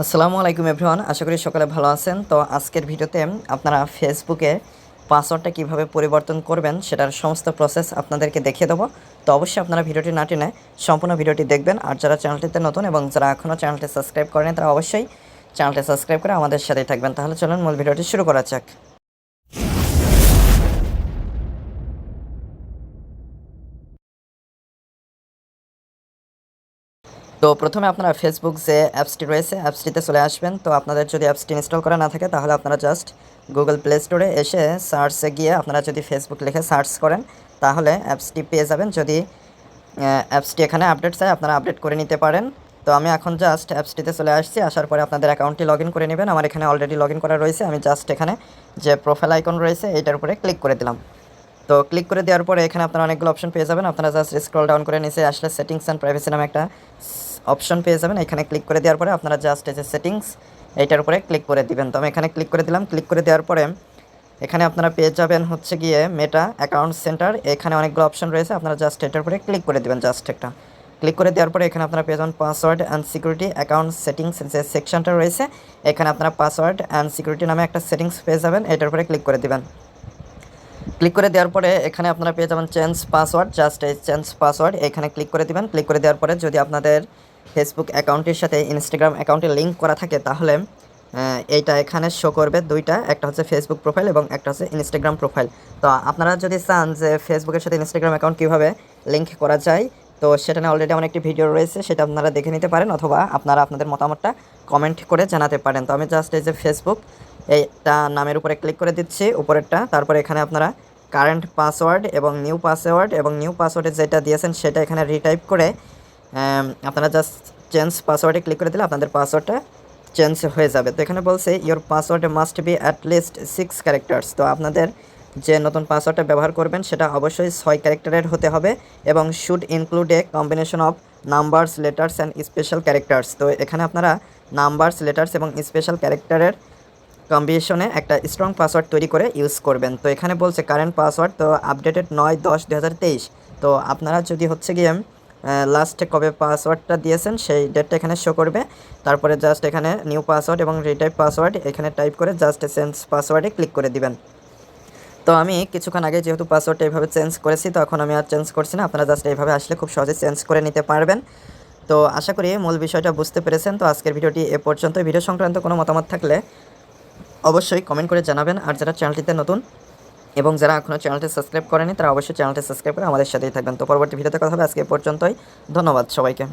আসসালামু আলাইকুম এভরিওয়ান, আশা করি সকলে ভালো আছেন। তো আজকের ভিডিওতে আপনারা ফেসবুকে পাসওয়ার্ডটা কিভাবে পরিবর্তন করবেন সেটার সমস্ত প্রসেস আপনাদেরকে দেখিয়ে দেবো। তো অবশ্যই আপনারা ভিডিওটি না টেনে সম্পূর্ণ ভিডিওটি দেখবেন। আর যারা চ্যানেলটিতে নতুন এবং যারা এখনও চ্যানেলটি সাবস্ক্রাইব করেনি তারা অবশ্যই চ্যানেলটি সাবস্ক্রাইব করে আমাদের সাথেই থাকবেন। তাহলে চলুন মূল ভিডিওটি শুরু করা যাক। তো প্রথমে আপনারা ফেসবুক যে অ্যাপসটি রয়েছে অ্যাপসটিতে চলে আসবেন। তো আপনাদের যদি অ্যাপসটি ইনস্টল করা না থাকে তাহলে আপনারা জাস্ট গুগল প্লে স্টোরে এসে সার্চে গিয়ে আপনারা যদি ফেসবুক লিখে সার্চ করেন তাহলে অ্যাপসটি পেয়ে যাবেন। যদি অ্যাপসটি এখানে আপডেট চাই আপনারা আপডেট করে নিতে পারেন। তো আমি এখন জাস্ট অ্যাপসটিতে চলে আসছি। আসার পরে আপনাদের অ্যাকাউন্টটি লগ ইন করে নেবেন। আমার এখানে অলরেডি লগ ইন করা রয়েছে। আমি জাস্ট এখানে যে প্রোফাইল আইকন রয়েছে এইটার উপরে ক্লিক করে দিলাম। তো ক্লিক করে দেওয়ার পরে এখানে আপনারা অনেকগুলো অপশন পেয়ে যাবেন। আপনারা জাস্ট স্ক্রল ডাউন করে নিচে আসলে সেটিংস অ্যান্ড প্রাইভেসি নামে একটা অপশন পেয়ে যাবেন। এখানে ক্লিক করে দেওয়ার পরে আপনারা জাস্ট এই যে সেটিংস এইটার উপরে ক্লিক করে দিবেন। তো আমি এখানে ক্লিক করে দিলাম। ক্লিক করে দেওয়ার পরে এখানে আপনারা পেয়ে যাবেন হচ্ছে গিয়ে মেটা অ্যাকাউন্ট সেন্টার। এখানে অনেকগুলো অপশন রয়েছে, আপনারা জাস্ট এটার উপরে ক্লিক করে দিবেন। জাস্ট একটা ক্লিক করে দেওয়ার পরে এখানে আপনারা পেয়ে যাবেন password and security account settings যে সেকশনটা রয়েছে এখানে আপনারা পাসওয়ার্ড অ্যান্ড সিকিউরিটি নামে একটা সেটিংস পেয়ে যাবেন। এটার উপরে ক্লিক করে দিবেন। ক্লিক করে দেওয়ার পরে এখানে আপনারা পেয়ে যাবেন চেঞ্জ পাসওয়ার্ড। জাস্ট এই চেঞ্জ পাসওয়ার্ড এখানে ক্লিক করে দিবেন। ক্লিক করে দেওয়ার পরে যদি আপনাদের ফেসবুক অ্যাকাউন্টের সাথে ইনস্টাগ্রাম অ্যাকাউন্টে লিঙ্ক করা থাকে তাহলে এইটা এখানে শো করবে দুইটা, একটা হচ্ছে ফেসবুক প্রোফাইল এবং একটা হচ্ছে ইনস্টাগ্রাম প্রোফাইল। তো আপনারা যদি চান যে ফেসবুকের সাথে ইনস্টাগ্রাম অ্যাকাউন্ট কীভাবে লিঙ্ক করা যায় তো সেটা নিয়ে অলরেডি আমার একটি ভিডিও রয়েছে, সেটা আপনারা দেখে নিতে পারেন অথবা আপনারা আপনাদের মতামতটা কমেন্ট করে জানাতে পারেন। তো আমি জাস্ট এই যে ফেসবুক এইটা নামের উপরে ক্লিক করে দিচ্ছি উপরেরটা। তারপরে এখানে আপনারা কারেন্ট পাসওয়ার্ড এবং নিউ পাসওয়ার্ডে যেটা দিয়েছেন সেটা এখানে রিটাইপ করে আপনারা জাস্ট চেঞ্জ পাসওয়ার্ডে ক্লিক করে দিলে আপনাদের পাসওয়ার্ডটা চেঞ্জ হয়ে যাবে। তো এখানে বলছে your password must be at least 6 characters. তো আপনাদের যে নতুন পাসওয়ার্ডটা ব্যবহার করবেন সেটা অবশ্যই 6 ক্যারেক্টারের হতে হবে এবং should include A combination of numbers, letters and special characters. তো এখানে আপনারা নাম্বারস, লেটার্স এবং স্পেশাল ক্যারেক্টারের কম্বিনেশনে একটা স্ট্রং পাসওয়ার্ড তৈরি করে ইউজ করবেন। তো এখানে বলছে কারেন্ট পাসওয়ার্ড তো আপডেটেড 9/10/2023। তো আপনারা যদি হচ্ছে গিয়ে লাস্টে কবে পাসওয়ার্ডটা দিয়েছেন সেই ডেটটা এখানে শো করবে। তারপরে জাস্ট এখানে নিউ পাসওয়ার্ড এবং রিটাইপ পাসওয়ার্ড এখানে টাইপ করে জাস্ট চেঞ্জ পাসওয়ার্ডে ক্লিক করে দিবেন। তো আমি কিছুক্ষণ আগে যেহেতু পাসওয়ার্ডটা এইভাবে চেঞ্জ করেছি তো এখন আমি আর চেঞ্জ করছি না, আপনারা জাস্ট এইভাবে আসলে খুব সহজে চেঞ্জ করে নিতে পারবেন। তো আশা করি মূল বিষয়টা বুঝতে পেরেছেন। তো আজকের ভিডিওটি এ পর্যন্ত। ভিডিও সংক্রান্ত কোনো মতামত থাকলে অবশ্যই কমেন্ট করে জানাবেন। আর যারা চ্যানেলটিতে নতুন এবং যারা এখনও চ্যানেলটি সাবস্ক্রাইব করেনি তারা অবশ্যই চ্যানেলটি সাবস্ক্রাইব করে আমাদের সাথেই থাকবেন। তো পরবর্তী ভিডিওতে কথা হবে। আজকে এ পর্যন্তই। ধন্যবাদ সবাইকে।